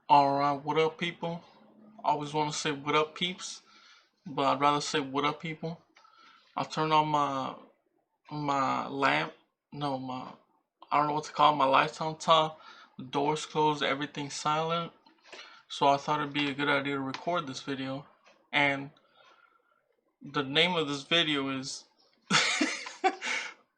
Alright, what up, people? I always want to say what up, peeps, but I'd rather say what up, people. I turned on my lamp. No, my I don't know what to call it, my lights on top, the doors closed, everything silent. So I thought it'd be a good idea to record this video. And the name of this video is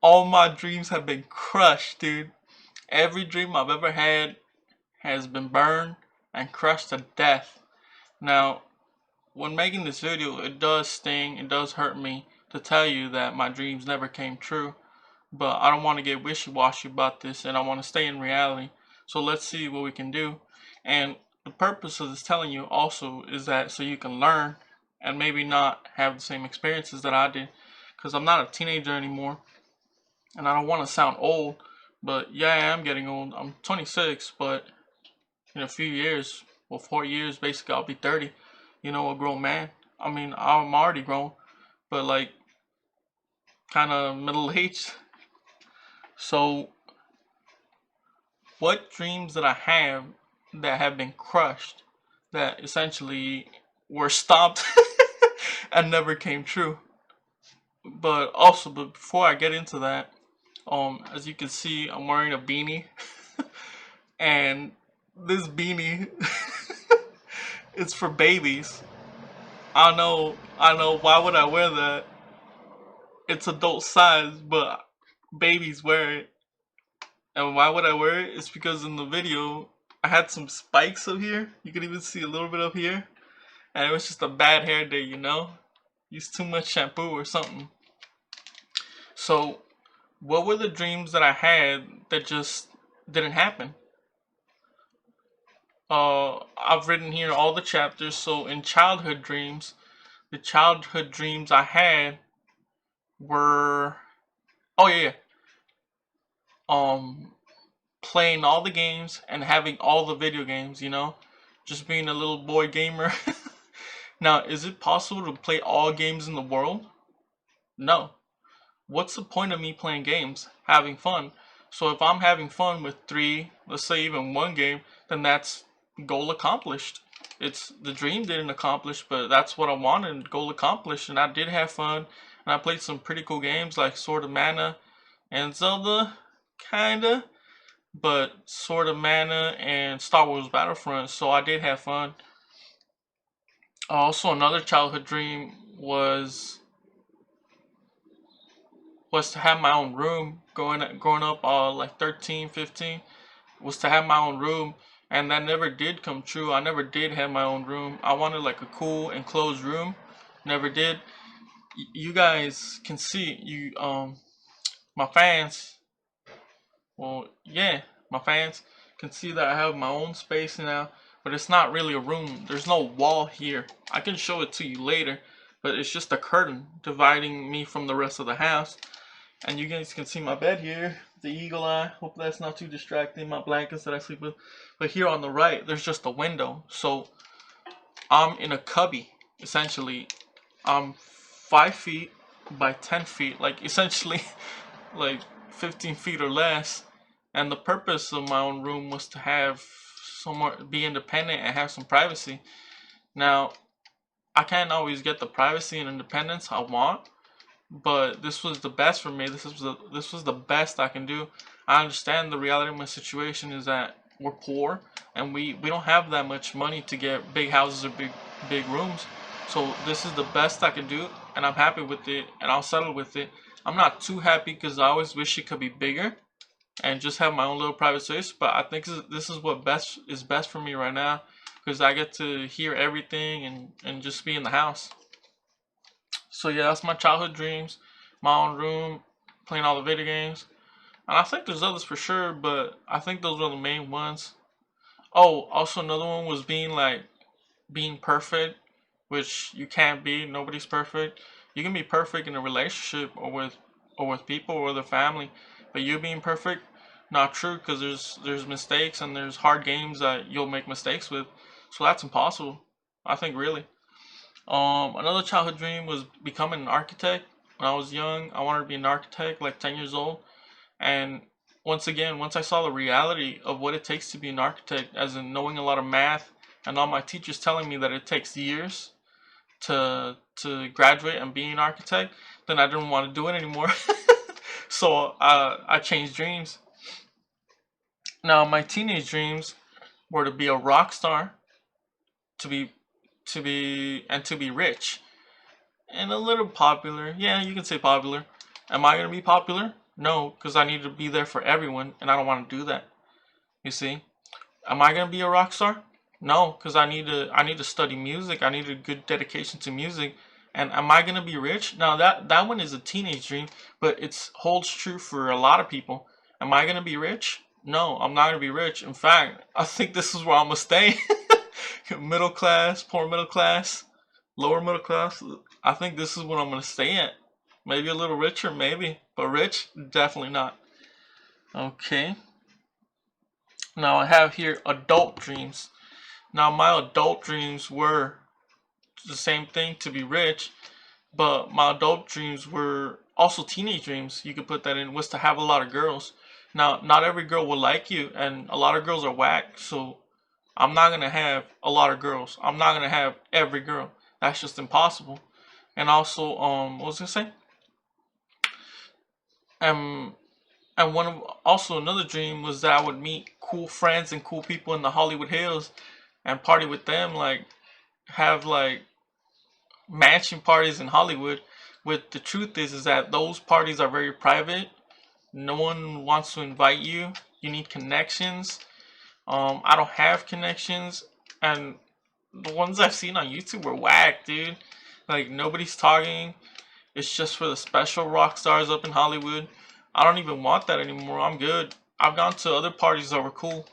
All My Dreams Have Been Crushed, dude. Every dream I've ever had has been burned and crushed to death. Now, when making this video, it does sting, it does hurt me to tell you that my dreams never came true. But I don't want to get wishy-washy about this, and I want to stay in reality. So let's see what we can do. And the purpose of this telling you also is that so you can learn and maybe not have the same experiences that I did. Because I'm not a teenager anymore, and I don't want to sound old, but yeah, I am getting old. I'm 26, but in a few years, well, 4 years, basically, I'll be 30. You know, a grown man. I mean, I'm already grown, but like, kind of middle aged. So, what dreams that I have that have been crushed, that essentially were stopped and never came true? But before I get into that, as you can see, I'm wearing a beanie, and this beanie, it's for babies. I know. Why would I wear that? It's adult size, but babies wear it. And why would I wear it? It's because in the video, I had some spikes up here. You can even see a little bit up here. And it was just a bad hair day, you know? Used too much shampoo or something. So, what were the dreams that I had that just didn't happen? I've written here all the chapters. So, in childhood dreams, the childhood dreams I had were. Oh, yeah, yeah. Um, Playing all the games and having all the video games, you know? Just being a little boy gamer. Now, is it possible to play all games in the world? No. What's the point of me playing games? Having fun. So if I'm having fun with three, let's say even one game, then that's goal accomplished. It's the dream didn't accomplish, but that's what I wanted, goal accomplished, and I did have fun, and I played some pretty cool games like Sword of Mana and Zelda, kinda, but Sword of Mana and Star Wars Battlefront, so I did have fun. Also, another childhood dream was to have my own room. Growing up, like 13, 15, was to have my own room, and that never did come true. I never did have my own room. I wanted like a cool enclosed room. Never did. You guys can see my fans. Well, yeah, my fans can see that I have my own space now, but it's not really a room. There's no wall here. I can show it to you later, but it's just a curtain dividing me from the rest of the house. And you guys can see my bed here, the eagle eye. Hope that's not too distracting. My blankets that I sleep with. But here on the right, there's just a window. So I'm in a cubby, essentially. I'm 5 feet by 10 feet, like essentially like 15 feet or less. And the purpose of my own room was to have somewhere, be independent and have some privacy. Now, I can't always get the privacy and independence I want, but this was the best for me. This was the best I can do. I understand the reality of my situation is that we're poor and we don't have that much money to get big houses or big rooms. So this is the best I can do, and I'm happy with it, and I'll settle with it. I'm not too happy because I always wish it could be bigger and just have my own little private space. But I think this is what best for me right now, because I get to hear everything and just be in the house. So yeah, that's my childhood dreams. My own room, playing all the video games. And I think there's others for sure, but I think those are the main ones. Oh, also another one was being perfect, which you can't be. Nobody's perfect. You can be perfect in a relationship or with people or with a family, but you being perfect, not true, because there's mistakes and there's hard games that you'll make mistakes with. So that's impossible. I think really. Another childhood dream was becoming an architect. When I was young, I wanted to be an architect, like 10 years old. And once again, once I saw the reality of what it takes to be an architect, as in knowing a lot of math, and all my teachers telling me that it takes years to graduate and be an architect, then I didn't want to do it anymore. So I changed dreams. Now my teenage dreams were to be a rock star, to be to be rich and a little popular. Yeah, you can say popular. Am I gonna be popular? No, because I need to be there for everyone, and I don't want to do that. You see? Am I gonna be a rock star? No, because I need to study music. I need a good dedication to music. And am I gonna be rich? Now that one is a teenage dream, but it holds true for a lot of people. Am I gonna be rich? No, I'm not gonna be rich. In fact, I think this is where I'm gonna stay. Middle class, poor middle class, lower middle class. I think this is what I'm gonna stay at. Maybe a little richer, maybe, but rich, definitely not. Okay. Now I have here adult dreams. Now my adult dreams were the same thing, to be rich, but my adult dreams were also teenage dreams. You could put that in, was to have a lot of girls. Now, not every girl will like you, and a lot of girls are whack, so I'm not gonna have a lot of girls. I'm not gonna have every girl. That's just impossible. And also, what was I gonna say? Um, and one of also another dream was that I would meet cool friends and cool people in the Hollywood Hills and party with them, like have like mansion parties in Hollywood. With the truth is that those parties are very private. No one wants to invite you. You need connections. I don't have connections, and the ones I've seen on YouTube were whack, dude. Like nobody's talking. It's just for the special rock stars up in Hollywood. I don't even want that anymore. I'm good. I've gone to other parties that were cool.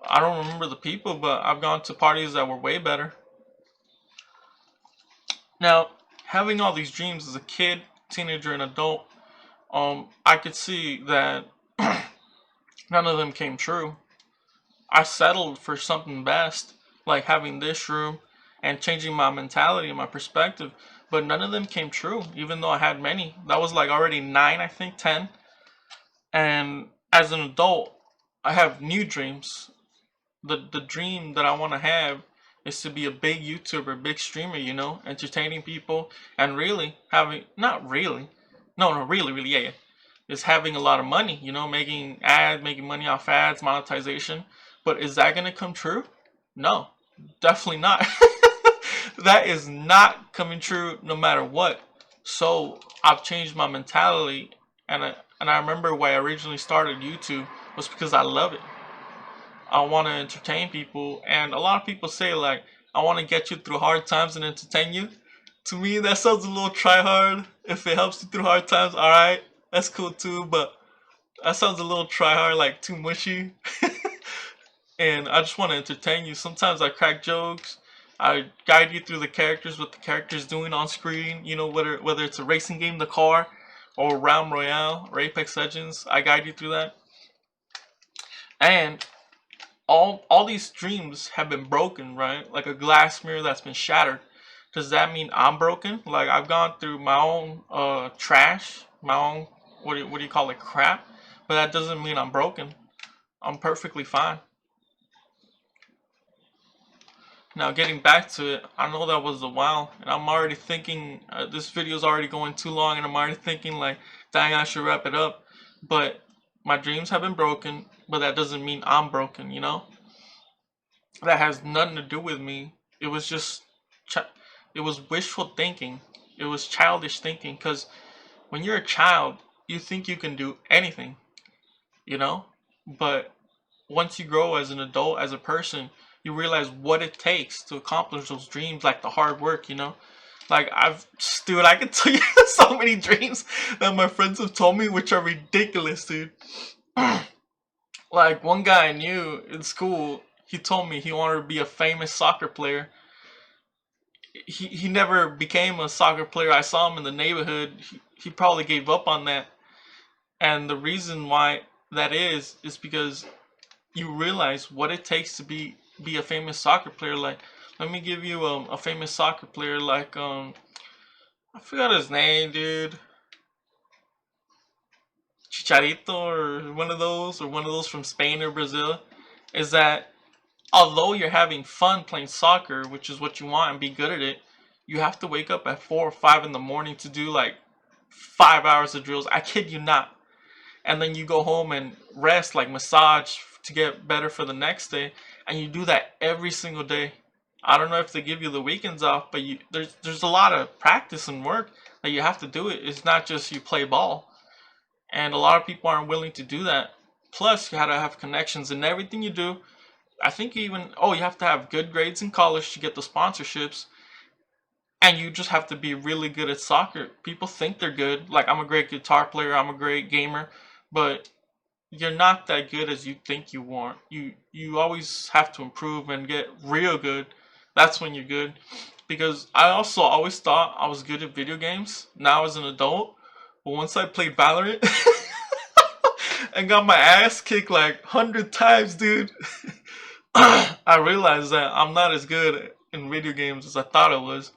I don't remember the people, but I've gone to parties that were way better. Now, having all these dreams as a kid, teenager, and adult, I could see that none of them came true. I settled for something best, like having this room and changing my mentality and my perspective, but none of them came true, even though I had many. That was like already 9, I think, 10. And as an adult, I have new dreams. The dream that I want to have is to be a big YouTuber, big streamer, entertaining people and really having, not really, no, really, really, yeah, yeah, is having a lot of money, making ads, making money off ads, monetization. But is that going to come true? No, definitely not. That is not coming true no matter what. So I've changed my mentality, and I remember why I originally started YouTube was because I love it. I want to entertain people, and a lot of people say like, I want to get you through hard times and entertain you. To me, that sounds a little try hard. If it helps you through hard times, all right, that's cool too. But that sounds a little try hard, like too mushy. And I just want to entertain you. Sometimes I crack jokes. I guide you through the characters, what the character's doing on screen. Whether it's a racing game, the car, or Realm Royale or Apex Legends. I guide you through that. And all these dreams have been broken, right? Like a glass mirror that's been shattered. Does that mean I'm broken? Like I've gone through my own trash, my own what do you call it, crap? But that doesn't mean I'm broken. I'm perfectly fine. Now getting back to it, I know that was a while, and I'm already thinking this video's already going too long, and I'm already thinking like, dang, I should wrap it up. But my dreams have been broken, but that doesn't mean I'm broken. That has nothing to do with me. It was just, it was wishful thinking. It was childish thinking. Because when you're a child, you think you can do anything, you know. But once you grow as an adult, as a person, you realize what it takes to accomplish those dreams, like the hard work. Like dude, I can tell you so many dreams that my friends have told me, which are ridiculous, dude. Like one guy I knew in school, he told me he wanted to be a famous soccer player. He never became a soccer player. I saw him in the neighborhood. He probably gave up on that. And the reason why that is because you realize what it takes to be a famous soccer player. Like, let me give you a famous soccer player. Like, I forgot his name, dude. Chicharito or one of those from Spain or Brazil, is that although you're having fun playing soccer, which is what you want and be good at it, you have to wake up at 4 or 5 in the morning to do like 5 hours of drills. I kid you not. And then you go home and rest, like massage to get better for the next day, and you do that every single day. I don't know if they give you the weekends off, but there's a lot of practice and work that you have to do it. It's not just you play ball, and a lot of people aren't willing to do that. Plus, you gotta have connections in everything you do. I think even you have to have good grades in college to get the sponsorships, and you just have to be really good at soccer. People think they're good. Like, I'm a great guitar player, I'm a great gamer, but you're not that good as you think you want. You always have to improve and get real good. That's when you're good. Because I also always thought I was good at video games. Now as an adult, but once I played Valorant and got my ass kicked like 100 times, dude, I realized that I'm not as good in video games as I thought I was.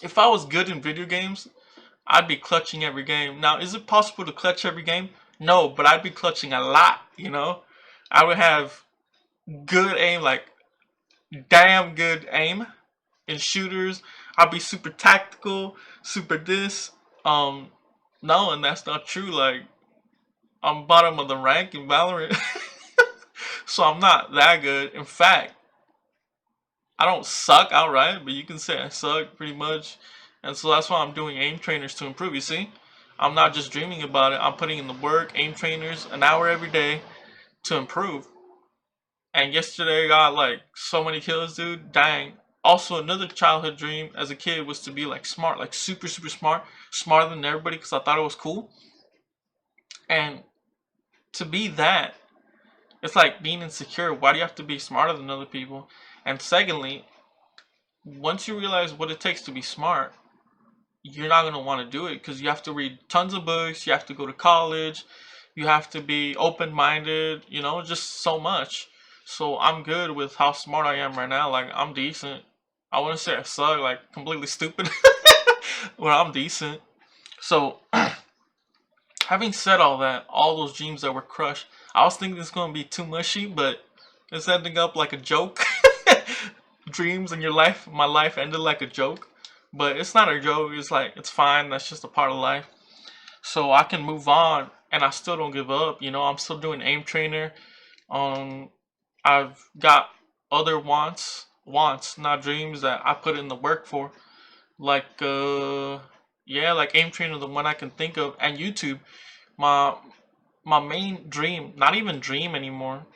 If I was good in video games, I'd be clutching every game. Now, is it possible to clutch every game? No, but I'd be clutching a lot, you know? I would have good aim, like damn good aim in shooters. I'd be super tactical, super this. Um, no, and that's not true. Like, I'm bottom of the rank in Valorant. So I'm not that good. In fact, I don't suck outright, but you can say I suck pretty much. And so that's why I'm doing aim trainers to improve. You see, I'm not just dreaming about it. I'm putting in the work, aim trainers, an hour every day to improve. And yesterday I got like so many kills, dude. Dang. Also, another childhood dream as a kid was to be like smart, like super, super smart, smarter than everybody because I thought it was cool. And to be that, it's like being insecure. Why do you have to be smarter than other people? And secondly, once you realize what it takes to be smart, you're not going to want to do it because you have to read tons of books, you have to go to college, you have to be open-minded, just so much. So I'm good with how smart I am right now. Like, I'm decent. I wouldn't say I suck, like completely stupid, but I'm decent. So having said all that, all those dreams that were crushed, I was thinking it's going to be too mushy, but it's ending up like a joke. Dreams in your life, my life ended like a joke, but it's not a joke. It's like, it's fine. That's just a part of life. So I can move on, and I still don't give up. I'm still doing aim trainer. I've got other wants, not dreams, that I put in the work for. Like, like aim trainer, the one I can think of, and YouTube. My my main dream, not even dream anymore.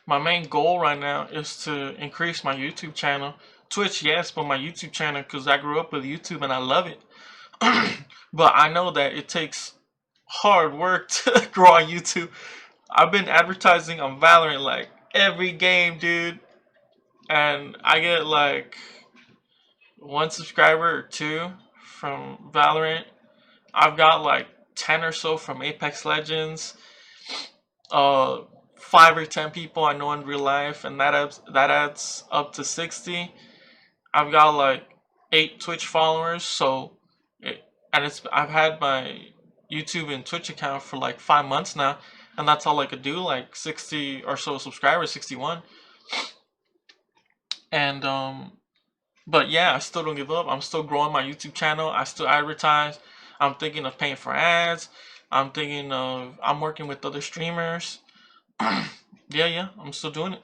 My main goal right now is to increase my YouTube channel. Twitch, yes, but my YouTube channel, because I grew up with YouTube and I love it. But I know that it takes hard work to grow on YouTube. I've been advertising on Valorant like every game, dude. And I get like 1 subscriber or 2 from Valorant. I've got like 10 or so from Apex Legends. 5 or 10 people I know in real life, and that adds up to 60. I've got like 8 Twitch followers, I've had my YouTube and Twitch account for like 5 months now, and that's all I could do, like 60 or so subscribers, 61. And but yeah, I still don't give up. I'm still growing my YouTube channel. I still advertise. I'm thinking of paying for ads. I'm working with other streamers. Yeah, I'm still doing it.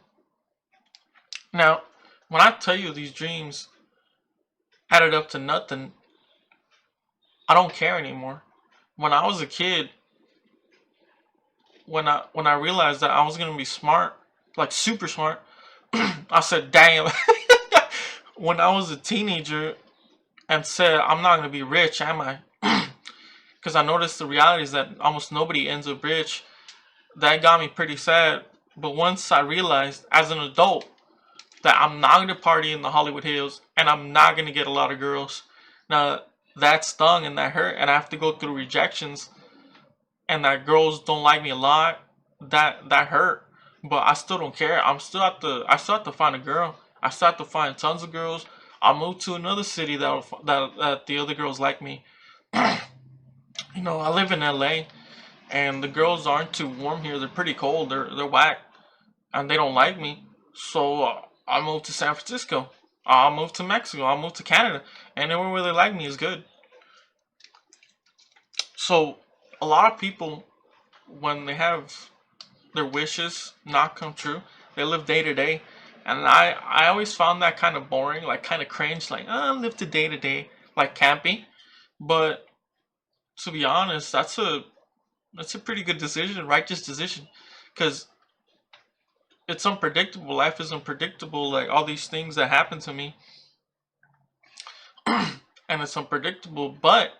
Now, when I tell you these dreams added up to nothing, I don't care anymore. When I was a kid, when I realized that I was gonna be smart, like super smart, I said, damn. When I was a teenager and said, I'm not gonna be rich, am I? Because I noticed the reality is that almost nobody ends up rich. That got me pretty sad. But once I realized as an adult that I'm not going to party in the Hollywood Hills and I'm not going to get a lot of girls. Now, that stung and that hurt, and I have to go through rejections, and that girls don't like me a lot. That hurt. But I still don't care. I still have to find a girl. I still have to find tons of girls. I'll move to another city that the other girls like me. You know, I live in LA, and the girls aren't too warm here. They're pretty cold. They're whack, and they don't like me. So I moved to San Francisco. I'll move to Mexico. I'll move to Canada. Anywhere where they like me is good. So a lot of people, when they have their wishes not come true, they live day to day. And I always found that kind of boring, like kind of cringe, like, live to day, like campy. But to be honest, that's a pretty good decision, righteous decision, because it's unpredictable. Life is unpredictable. Like all these things that happen to me, and it's unpredictable. But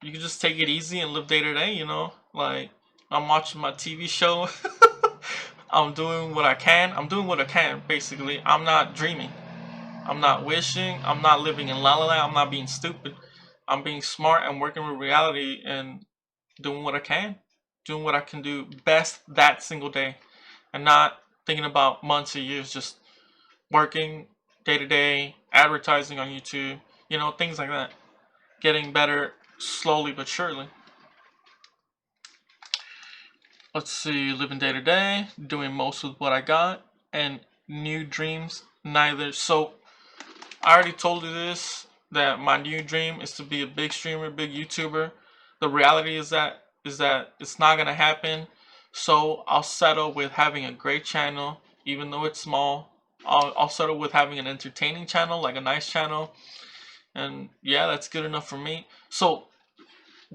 you can just take it easy and live day to day. You know, like I'm watching my TV show. I'm doing what I can. I'm doing what I can. Basically, I'm not dreaming. I'm not wishing. I'm not living in la la land. I'm not being stupid. I'm being smart and working with reality and doing what I can, doing what I can do best that single day, and not thinking about months or years. Just working day to day, advertising on YouTube, you know, things like that. Getting better slowly but surely. Let's see, living day to day, doing most with what I got, and new dreams, neither. So, I already told you this, that my new dream is to be a big streamer, big YouTuber. The reality is that it's not gonna happen. So I'll settle with having a great channel, even though it's small. I'll settle with having an entertaining channel, like a nice channel, and yeah, that's good enough for me. So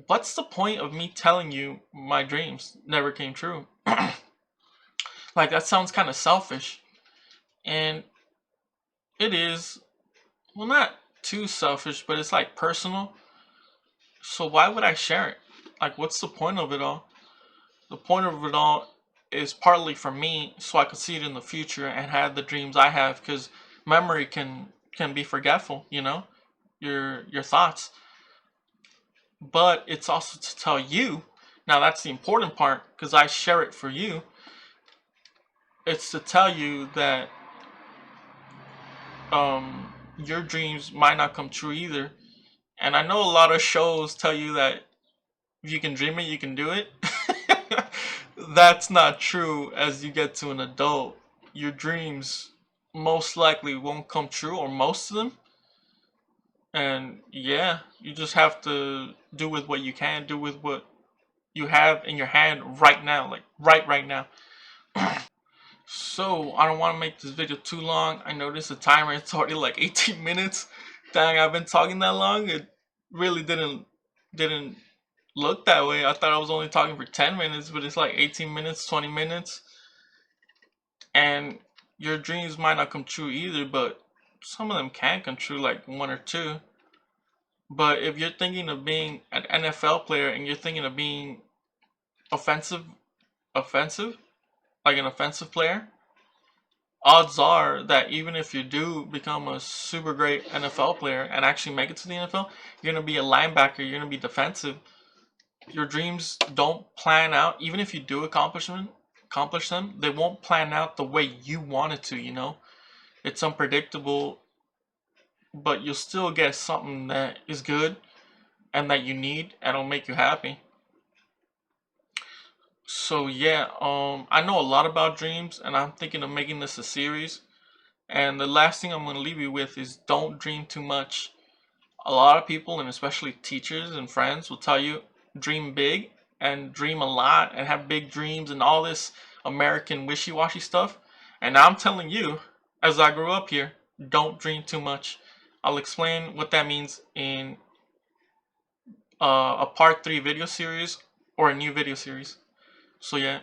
what's the point of me telling you my dreams never came true? Like that sounds kind of selfish, and it is. Well, not too selfish, but it's like personal. So why would I share it? Like, what's the point of it all? The point of it all is partly for me, so I could see it in the future and have the dreams I have. Because memory can be forgetful, you know, your thoughts. But it's also to tell you. Now that's the important part, because I share it for you. It's to tell you that your dreams might not come true either. And I know a lot of shows tell you that if you can dream it, you can do it. That's not true as you get to an adult. Your dreams most likely won't come true, or most of them. And yeah, you just have to do with what you can, do with what you have in your hand right now, like right now. So, I don't want to make this video too long. I noticed the timer, it's already like 18 minutes. Dang, I've been talking that long. It really didn't look that way. I thought I was only talking for 10 minutes, but it's like 18 minutes, 20 minutes. And your dreams might not come true either, but some of them can come true, like one or two. But if you're thinking of being an NFL player and you're thinking of being offensive, offensive, like an offensive player, odds are that even if you do become a super great NFL player and actually make it to the NFL, you're gonna be a linebacker, you're gonna be defensive. Your dreams don't plan out. Even if you do accomplish them, they won't plan out the way you want it to, you know? It's unpredictable, but you'll still get something that is good and that you need and it'll make you happy. So yeah, I know a lot about dreams and I'm thinking of making this a series. And the last thing I'm gonna leave you with is don't dream too much. A lot of people, and especially teachers and friends, will tell you dream big and dream a lot and have big dreams and all this American wishy-washy stuff. And I'm telling you, as I grew up here, don't dream too much. I'll explain what that means in a part 3 video series or a new video series. So yeah,